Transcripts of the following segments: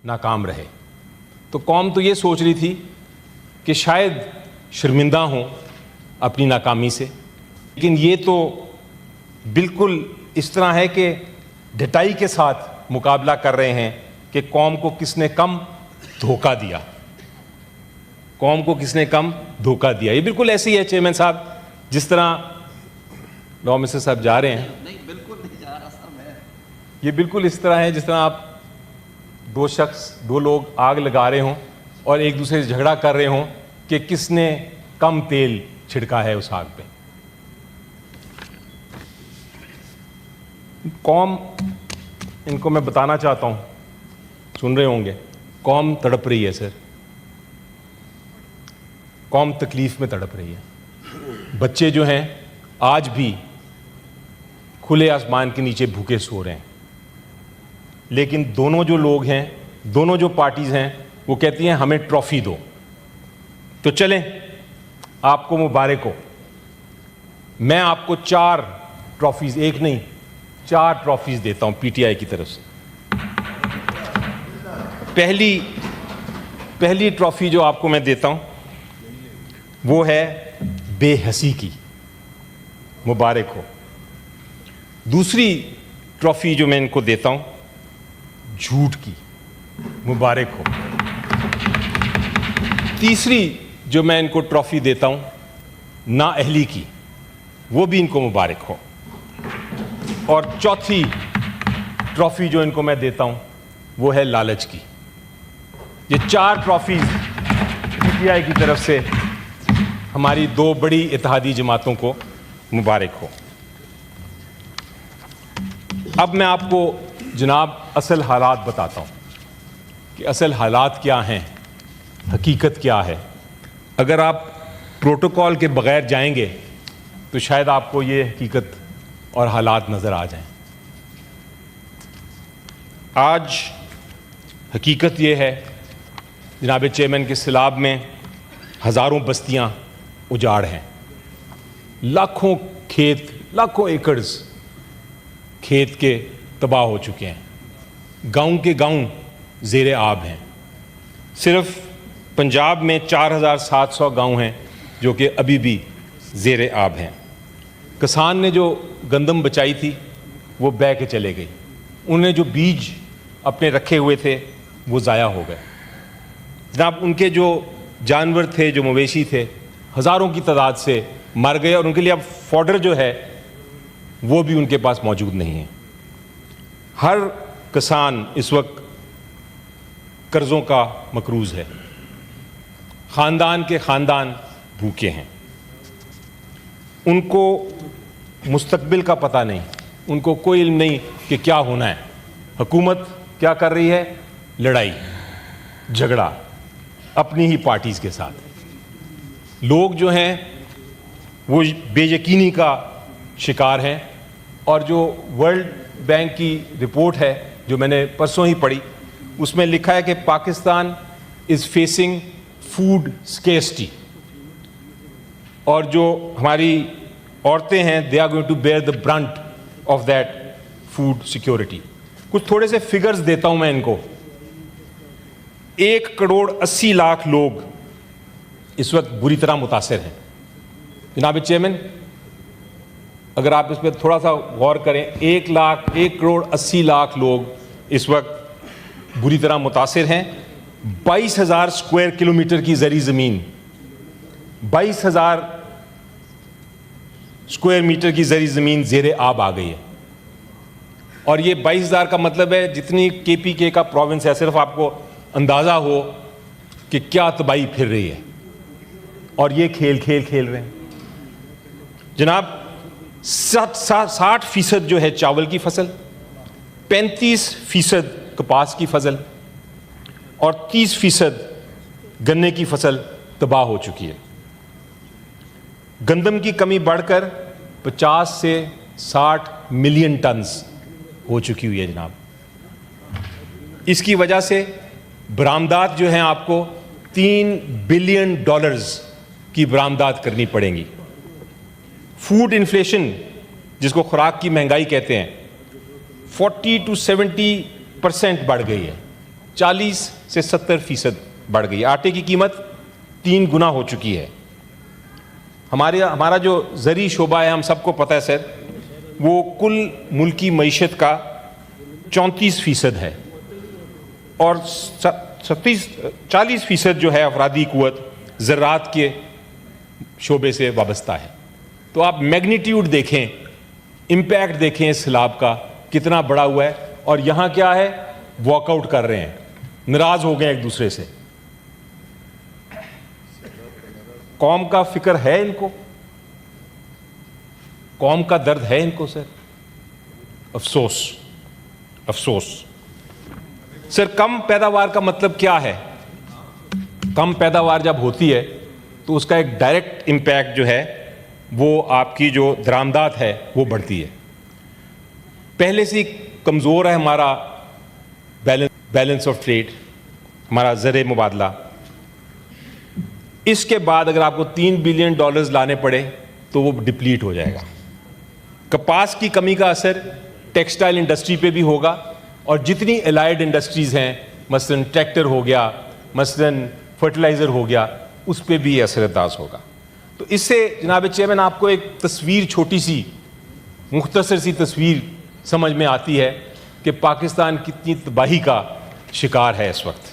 ناکام رہے. تو قوم تو یہ سوچ رہی تھی کہ شاید شرمندہ ہوں اپنی ناکامی سے، لیکن یہ تو بالکل اس طرح ہے کہ ڈٹائی کے ساتھ مقابلہ کر رہے ہیں کہ قوم کو کس نے کم دھوکہ دیا، قوم کو کس نے کم دھوکہ دیا. یہ بالکل ایسے ہی ہے چیئرمین صاحب، جس طرح لا منسٹر صاحب جا رہے ہیں. نہیں بالکل نہیں جا رہا سر میں. یہ بالکل اس طرح ہے جس طرح آپ دو لوگ آگ لگا رہے ہوں اور ایک دوسرے سے جھگڑا کر رہے ہوں کہ کس نے کم تیل چھڑکا ہے اس آگ پہ. قوم، ان کو میں بتانا چاہتا ہوں، سن رہے ہوں گے، قوم تڑپ رہی ہے سر، قوم تکلیف میں تڑپ رہی ہے. بچے جو ہیں آج بھی کھلے آسمان کے نیچے بھوکے سو رہے ہیں، لیکن دونوں جو لوگ ہیں، دونوں جو پارٹیز ہیں، وہ کہتی ہیں ہمیں ٹرافی دو. تو چلیں، آپ کو مبارک ہو. میں آپ کو 4 ٹرافیز، ایک نہیں 4 ٹرافیز دیتا ہوں پی ٹی آئی کی طرف سے. پہلی ٹرافی جو آپ کو میں دیتا ہوں وہ ہے بے حسی کی، مبارک ہو. دوسری ٹرافی جو میں ان کو دیتا ہوں جھوٹ کی، مبارک ہو. تیسری جو میں ان کو ٹرافی دیتا ہوں نااہلی کی، وہ بھی ان کو مبارک ہو. اور چوتھی ٹرافی جو ان کو میں دیتا ہوں وہ ہے لالچ کی. یہ 4 ٹرافیز پی ٹی آئی کی طرف سے ہماری 2 بڑی اتحادی جماعتوں کو مبارک ہو. اب میں آپ کو جناب اصل حالات بتاتا ہوں کہ اصل حالات کیا ہیں، حقیقت کیا ہے. اگر آپ پروٹوکول کے بغیر جائیں گے تو شاید آپ کو یہ حقیقت اور حالات نظر آ جائیں. آج حقیقت یہ ہے جناب چیئرمین کے سیلاب میں ہزاروں بستیاں اجاڑ ہیں، لاکھوں کھیت، لاکھوں ایکڑز کھیت کے تباہ ہو چکے ہیں، گاؤں کے گاؤں زیر آب ہیں. صرف پنجاب میں 4700 گاؤں ہیں جو کہ ابھی بھی زیر آب ہیں. کسان نے جو گندم بچائی تھی وہ بہہ کے چلے گئی، انہوں نے جو بیج اپنے رکھے ہوئے تھے وہ ضائع ہو گئے. جناب ان کے جو جانور تھے، جو مویشی تھے، ہزاروں کی تعداد سے مر گئے، اور ان کے لیے اب فوڈر جو ہے وہ بھی ان کے پاس موجود نہیں ہے. ہر کسان اس وقت قرضوں کا مقروض ہے، خاندان کے خاندان بھوکے ہیں. ان کو مستقبل کا پتہ نہیں، ان کو کوئی علم نہیں کہ کیا ہونا ہے. حکومت کیا کر رہی ہے؟ لڑائی جھگڑا اپنی ہی پارٹیز کے ساتھ. لوگ جو ہیں وہ بے یقینی کا شکار ہیں. اور جو ورلڈ بینک کی رپورٹ ہے جو میں نے پرسوں ہی پڑھی، اس میں لکھا ہے کہ Pakistan is facing food scarcity, اور جو ہماری عورتیں ہیں they are going to bear the brunt of that food security. کچھ تھوڑے سے فگرز دیتا ہوں میں ان کو. 1,80,00,000 لوگ اس وقت بری طرح متاثر ہیں. جناب چیئرمین، اگر آپ اس پہ تھوڑا سا غور کریں، 1,80,00,000 لوگ اس وقت بری طرح متاثر ہیں. 22,000 اسکوائر کلومیٹر کی زرعی زمین، 22,000 اسکوائر میٹر کی زرعی زمین زیر آب آ گئی ہے. اور یہ 22,000 کا مطلب ہے جتنی کے پی کے کا پروونس ہے. صرف آپ کو اندازہ ہو کہ کیا تباہی پھر رہی ہے، اور یہ کھیل رہے ہیں. جناب 60% جو ہے چاول کی فصل، 35% کپاس کی فصل اور 30% گنے کی فصل تباہ ہو چکی ہے. گندم کی کمی بڑھ کر 50 سے 60 ملین ٹنز ہو چکی ہوئی ہے جناب. اس کی وجہ سے برآمدات جو ہیں آپ کو $3 بلین کی برآمدات کرنی پڑیں گی. فوڈ انفلیشن، جس کو خوراک کی مہنگائی کہتے ہیں، 40 to 70% بڑھ گئی ہے. 40 سے 70% بڑھ گئی. آٹے کی قیمت 3 گنا ہو چکی ہے. ہمارا جو زرعی شعبہ ہے, ہم سب کو پتہ ہے سر, وہ کل ملکی معیشت کا 34% ہے, اور 40% جو ہے افرادی قوت زراعت کے شعبے سے وابستہ ہے. تو آپ میگنیٹیوڈ دیکھیں, امپیکٹ دیکھیں اس سیلاب کا کتنا بڑا ہوا ہے. اور یہاں کیا ہے, واک آؤٹ کر رہے ہیں, ناراض ہو گئے ایک دوسرے سے. قوم کا فکر ہے ان کو, قوم کا درد ہے ان کو سر. افسوس افسوس. سر کم پیداوار کا مطلب کیا ہے؟ کم پیداوار جب ہوتی ہے تو اس کا ایک ڈائریکٹ امپیکٹ جو ہے وہ آپ کی جو درآمدات ہے وہ بڑھتی ہے. پہلے سے کمزور ہے ہمارا بیلنس آف ٹریڈ, ہمارا زر مبادلہ. اس کے بعد اگر آپ کو $3 بلین لانے پڑے تو وہ ڈپلیٹ ہو جائے گا. کپاس کی کمی کا اثر ٹیکسٹائل انڈسٹری پہ بھی ہوگا, اور جتنی الائڈ انڈسٹریز ہیں, مثلاً ٹریکٹر ہو گیا, مثلاً فرٹیلائزر ہو گیا, اس پہ بھی اثر انداز ہوگا. تو اس سے جناب چیئرمین آپ کو ایک تصویر, چھوٹی سی مختصر سی تصویر سمجھ میں آتی ہے کہ پاکستان کتنی تباہی کا شکار ہے اس وقت.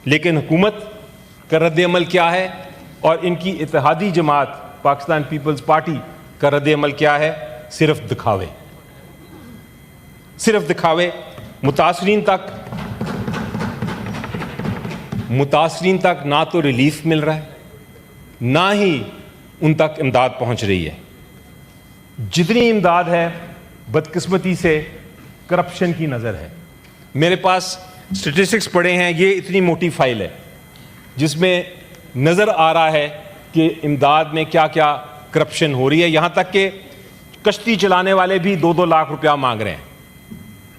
لیکن حکومت کا رد عمل کیا ہے, اور ان کی اتحادی جماعت پاکستان پیپلز پارٹی کا رد عمل کیا ہے؟ صرف دکھاوے, صرف دکھاوے. متاثرین تک نہ تو ریلیف مل رہا ہے, نہ ہی ان تک امداد پہنچ رہی ہے. جتنی امداد ہے بدقسمتی سے کرپشن کی نظر ہے. میرے پاس اسٹیٹسٹکس پڑے ہیں, یہ اتنی موٹی فائل ہے جس میں نظر آ رہا ہے کہ امداد میں کیا کیا کرپشن ہو رہی ہے. یہاں تک کہ کشتی چلانے والے بھی 2-2 لاکھ روپیہ مانگ رہے ہیں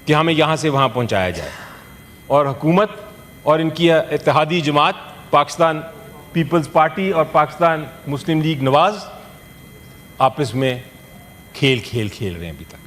کہ ہمیں یہاں سے وہاں پہنچایا جائے, اور حکومت اور ان کی اتحادی جماعت پاکستان پیپلز پارٹی اور پاکستان مسلم لیگ نواز آپس میں کھیل رہے ہیں ابھی تک.